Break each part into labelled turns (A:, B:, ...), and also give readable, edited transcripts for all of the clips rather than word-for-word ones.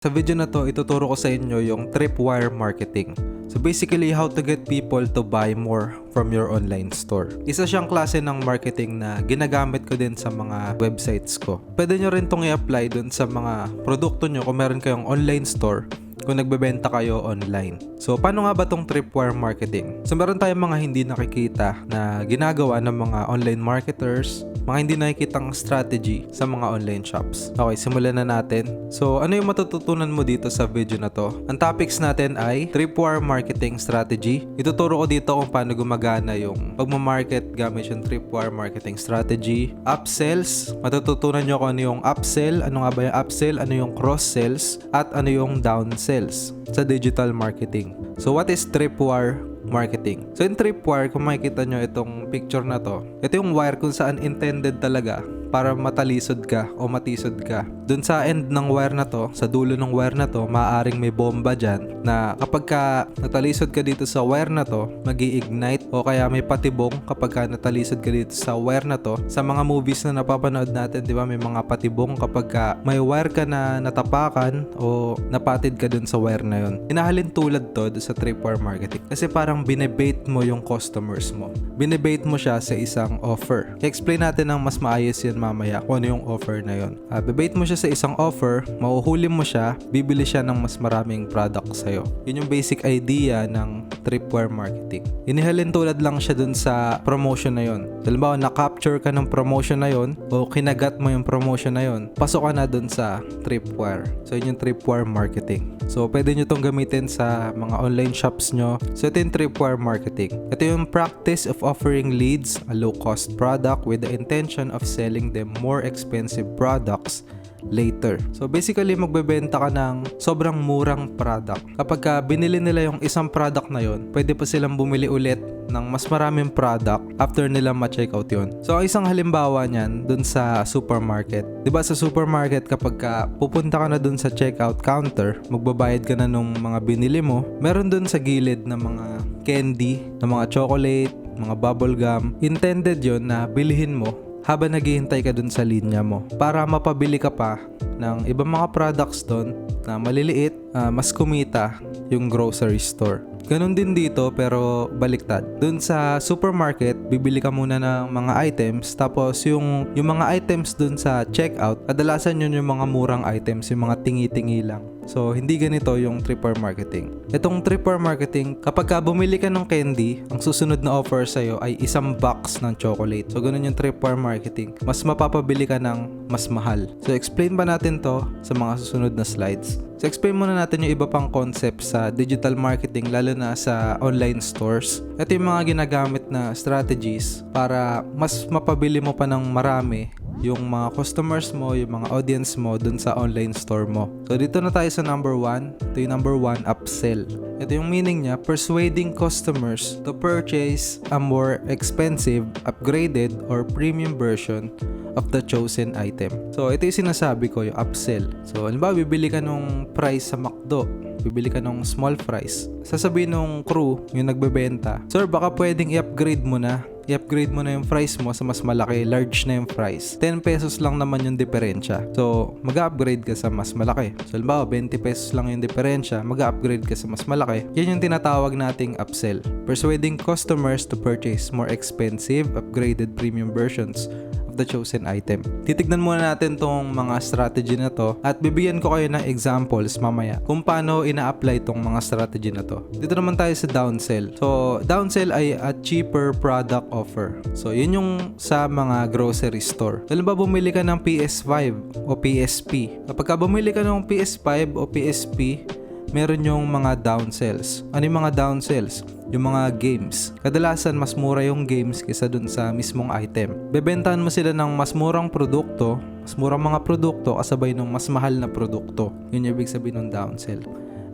A: Sa video na to, ituturo ko sa inyo yung Tripwire marketing. So basically, how to get people to buy more from your online store. Isa siyang klase ng marketing na ginagamit ko din sa mga websites ko. Pwede nyo rin itong i-apply dun sa mga produkto nyo kung meron kayong online store, kung nagbebenta kayo online. So, paano nga ba tong Tripwire marketing? So, meron tayong mga hindi nakikita na ginagawa ng mga online marketers, mga hindi nakikitang strategy sa mga online shops. Okay, simulan na natin. So, ano yung matututunan mo dito sa video na to? Ang topics natin ay Tripwire Marketing Strategy. Ituturo ko dito kung paano gumagana yung pagmamarket gamit yung Tripwire Marketing Strategy. Upsells. Matututunan nyo kung ano yung upsell, ano nga ba yung upsell, ano yung cross-sells, at ano yung down-sells sa digital marketing. So, what is Tripwire marketing? So, in Tripwire, kung makikita nyo itong picture na to, ito yung wire kung saan intended talaga para matalisod ka o matisod ka. Dun sa end ng wire na to, sa dulo ng wire na to, maaaring may bomba dyan na kapag ka natalisod ka dito sa wire na to, magi-ignite o kaya may patibong kapag ka natalisod ka dito sa wire na to. Sa mga movies na napapanood natin, di ba, may mga patibong kapag ka may wire ka na natapakan o napatid ka dun sa wire na yun. Hinahalin tulad to sa Tripwire marketing kasi parang binebait mo yung customers mo. Binebait mo siya sa isang offer. I-explain natin ng mas maayos yan mamaya kung ano yung offer na yun. Bebait mo siya sa isang offer, mauhuli mo siya, bibili siya ng mas maraming product sa'yo. Yun yung basic idea ng Tripwire marketing. Inihalin tulad lang siya dun sa promotion na yun. Halimbawa, na-capture ka ng promotion na yun o kinagat mo yung promotion na yun, pasok ka na dun sa Tripwire. So, yun yung Tripwire marketing. So, pwede nyo tong gamitin sa mga online shops nyo. So, ito yung Tripwire marketing. Ito yung practice of offering leads a low-cost product with the intention of selling them more expensive products later. So basically, magbebenta ka ng sobrang murang product. Kapag ka binili nila yung isang product na yon, pwede pa silang bumili ulit ng mas maraming product after nila ma-checkout yun. So ang isang halimbawa niyan dun sa supermarket. 'Di ba sa supermarket, kapag ka pupunta ka na dun sa checkout counter, magbabayad ka na nung mga binili mo, meron dun sa gilid na mga candy, na mga chocolate, mga bubble gum. Intended yon na bilhin mo habang naghihintay ka dun sa linya mo para mapabili ka pa ng ibang mga products dun na maliliit, mas kumita yung grocery store. Ganun din dito pero baliktad. Dun sa supermarket, bibili ka muna ng mga items, tapos yung mga items dun sa checkout, kadalasan yun yung mga murang items, yung mga tingi-tingi lang. So, hindi ganito yung Tripwire marketing. Itong Tripwire marketing, kapag ka bumili ka ng candy, ang susunod na offer sa'yo ay isang box ng chocolate. So, ganun yung Tripwire marketing. Mas mapapabili ka ng mas mahal. So, explain ba natin to sa mga susunod na slides? So, explain muna natin yung iba pang concept sa digital marketing, lalo na sa online stores. Ito yung mga ginagamit na strategies para mas mapabili mo pa ng marami yung mga customers mo, yung mga audience mo dun sa online store mo. So, dito na tayo sa number 1. Ito yung number 1, upsell. Ito yung meaning niya, persuading customers to purchase a more expensive, upgraded, or premium version of the chosen item. So, ito yung sinasabi ko, yung upsell. So, halimbawa, bibili ka nung price sa McDo, bibili ka nung small fries. Sasabihin nung crew, yung nagbebenta, "Sir, baka pwedeng i-upgrade mo na. I-upgrade mo na yung fries mo sa mas malaki, large na yung fries. 10 pesos lang naman yung diferensya." So, mag-upgrade ka sa mas malaki. So, halimbawa, 20 pesos lang yung diferensya, mag-upgrade ka sa mas malaki. Yan yung tinatawag nating upsell. Persuading customers to purchase more expensive, upgraded premium versions of the chosen item. Titignan muna natin tong mga strategy na to at bibigyan ko kayo ng examples mamaya kung paano ina-apply tong mga strategy na to. Dito naman tayo sa downsell. So, downsell ay a cheaper product offer. So, yun yung sa mga grocery store. Halimbawa, bumili ka ng PS5 o PSP. Kapag ka bumili ka ng PS5 o PSP, meron yung mga downsells. Ano yung mga downsells? Yung mga games. Kadalasan, mas mura yung games kaysa dun sa mismong item. Bebentahan mo sila ng mas murang produkto, mas murang mga produkto kasabay ng mas mahal na produkto. Yun yung ibig sabihin ng downsell.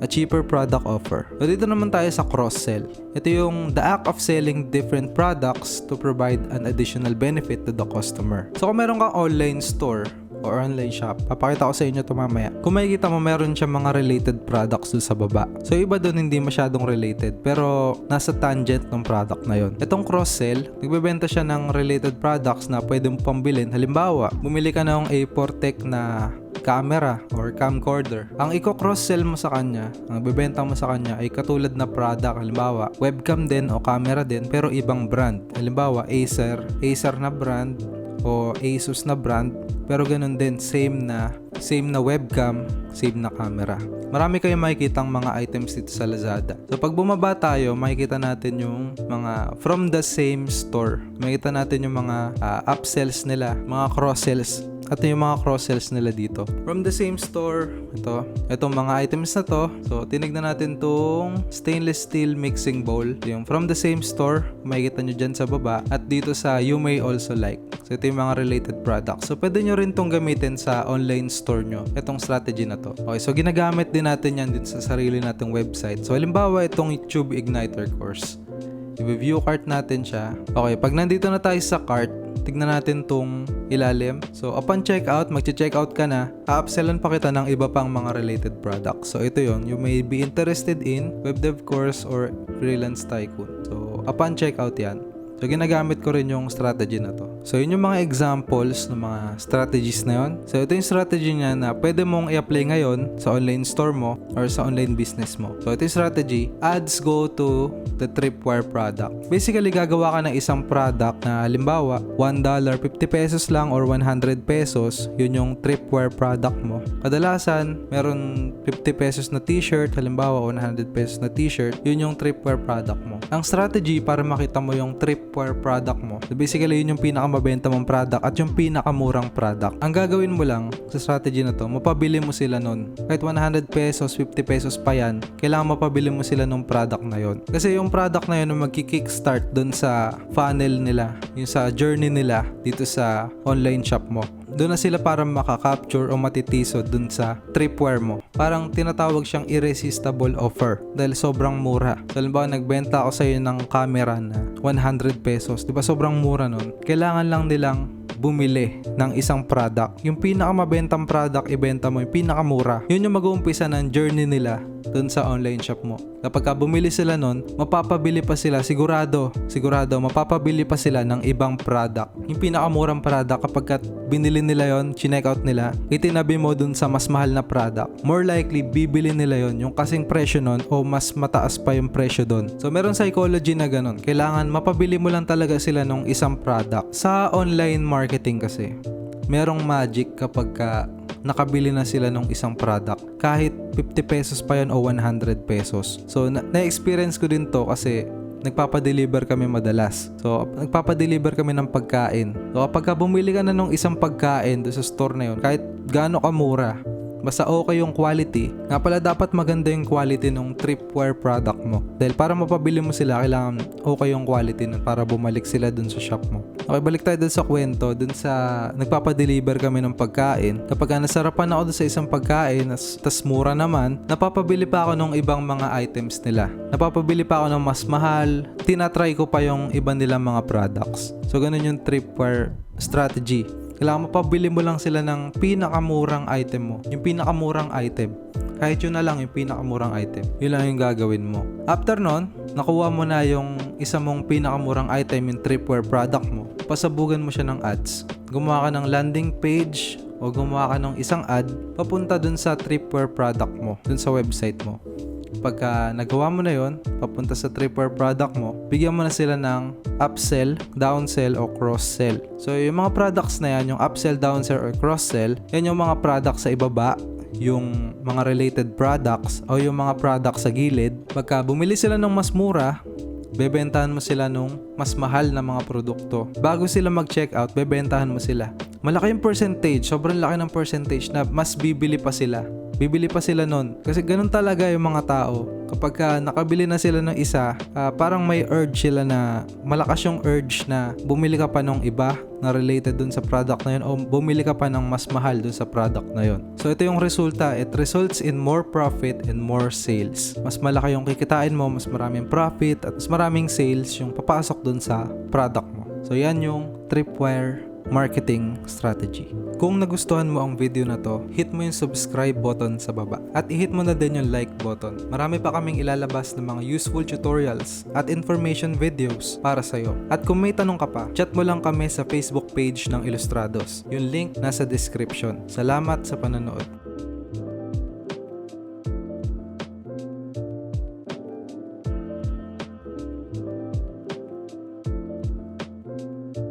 A: A cheaper product offer. So, dito naman tayo sa cross-sell. Ito yung the act of selling different products to provide an additional benefit to the customer. So, kung meron kang online store or online shop, papakita ko sa inyo ito mamaya. Kung makikita mo, meron siya mga related products doon sa baba. So, iba doon hindi masyadong related, pero nasa tangent ng product na yon. Itong cross-sell, nagbebenta siya ng related products na pwede mo pambilin. Halimbawa, bumili ka ng A4 Tech na camera or camcorder. Ang i-cross-sell mo sa kanya, ang bebenta mo sa kanya ay katulad na product. Halimbawa, webcam din o camera din pero ibang brand. Halimbawa, Acer na brand o Asus na brand pero ganun din, same na webcam, same na camera. Marami kayong makikitang mga items dito sa Lazada. So pag bumaba tayo, makikita natin yung mga from the same store. Makikita natin yung mga upsells nila, mga cross-sells. At yung mga cross-sells nila dito. From the same store, itong mga items na to. So, tinignan natin tong stainless steel mixing bowl. Yung from the same store, makikita nyo dyan sa baba. At dito sa you may also like. So, ito yung mga related products. So, pwede nyo rin tong gamitin sa online store nyo. Itong strategy na to. Okay, so ginagamit din natin yan din sa sarili nating website. So, halimbawa, itong YouTube Igniter course. I-view cart natin siya. Okay, pag nandito na tayo sa cart, tignan natin tong ilalim. So, upon checkout, magche-checkout ka na, a-upsellan pa kita ng iba pang mga related products. So, ito yon. You may be interested in web dev course or freelance tycoon. So, upon checkout yan. So, ginagamit ko rin yung strategy na to. So, yun yung mga examples ng mga strategies na yun. So, ito yung strategy niya na pwede mong i-apply ngayon sa online store mo or sa online business mo. So, ito yung strategy. Ads go to the Tripwire product. Basically, gagawa ka ng isang product na halimbawa, $1, 50 pesos lang or 100 pesos. Yun yung Tripwire product mo. Kadalasan, meron 50 pesos na t-shirt. Halimbawa, 100 pesos na t-shirt. Yun yung Tripwire product mo. Ang strategy para makita mo yung Tripwire product mo. So basically, yun yung pinakamabenta mong product at yung pinakamurang product. Ang gagawin mo lang sa strategy na to, mapabili mo sila nun. Kahit 100 pesos, 50 pesos pa yan, kailangan mapabili mo sila nung product na yon. Kasi yung product na yun ang magki-kickstart dun sa funnel nila, yung sa journey nila dito sa online shop mo. Doon na sila para makaka-capture o matitiso dun sa Tripwire mo. Parang tinatawag siyang irresistible offer dahil sobrang mura. So, halimbawa, nagbenta ako sa iyo ng camera na 100 pesos. Diba sobrang mura nun? Kailangan lang nilang bumili ng isang product. Yung pinakamabentang product, ibenta mo yung pinakamura. Yun yung mag-uumpisa ng journey nila dun sa online shop mo. Kapag bumili sila nun, mapapabili pa sila, sigurado, mapapabili pa sila ng ibang product. Yung pinakamurang product, kapag binili nila yon, chineck out nila, itinabi mo dun sa mas mahal na product. More likely, bibili nila yon yung kasing presyo nun o mas mataas pa yung presyo dun. So, meron psychology na ganun. Kailangan mapabili mo lang talaga sila ng isang product. Sa online marketing kasi, merong magic kapag nakabili na sila ng isang product. Kahit 50 pesos pa yan o 100 pesos. So, na-experience ko din to kasi nagpapadeliver kami madalas. So, nagpapadeliver kami ng pagkain. So, kapag bumili ka na ng isang pagkain doon sa store na yun, kahit gaano ka mura, basta okay yung quality. Nga pala, dapat maganda yung quality ng Tripwire product mo. Dahil para mapabili mo sila, kailangan okay yung quality nun para bumalik sila dun sa shop mo. Okay, balik tayo dun sa kwento. Dun sa nagpapadeliver kami ng pagkain. Kapag nasarapan ako dun sa isang pagkain, tas mura naman, napapabili pa ako ng ibang mga items nila. Napapabili pa ako ng mas mahal. Tinatry ko pa yung iba nilang mga products. So, ganun yung Tripwire strategy. Kailangan mapabili mo lang sila ng pinakamurang item mo. Yung pinakamurang item. Kahit yun na lang yung pinakamurang item. Yun lang yung gagawin mo. After nun, nakuha mo na yung isa mong pinakamurang item, yung Tripwire product mo. Pasabugan mo siya ng ads. Gumawa ka ng landing page o gumawa ka ng isang ad papunta dun sa Tripwire product mo. Dun sa website mo. Pagka nagawa mo na yon, papunta sa Tripwire product mo, bigyan mo na sila ng upsell, downsell, o cross-sell. So, yung mga products na yan, yung upsell, downsell, or cross-sell, yan yung mga products sa ibaba, yung mga related products, o yung mga products sa gilid. Pagka bumili sila ng mas mura, bebentahan mo sila nung mas mahal na mga produkto. Bago sila mag-checkout, bebentahan mo sila. Malaki yung percentage, sobrang laki ng percentage na mas bibili pa sila. Bibili pa sila nun. Kasi ganun talaga yung mga tao. Kapag nakabili na sila ng isa, parang may urge sila na, malakas yung urge na bumili ka pa ng iba na related dun sa product na yun o bumili ka pa ng mas mahal dun sa product na yun. So, ito yung resulta. It results in more profit and more sales. Mas malaki yung kikitain mo, mas maraming profit at mas maraming sales yung papasok dun sa product mo. So, yan yung Tripwire Marketing Strategy. Kung nagustuhan mo ang video na to, hit mo yung subscribe button sa baba at i-hit mo na din yung like button. Marami pa kaming ilalabas ng mga useful tutorials at information videos para sa'yo. At kung may tanong ka pa, chat mo lang kami sa Facebook page ng Illustrados. Yung link nasa description. Salamat sa panonood.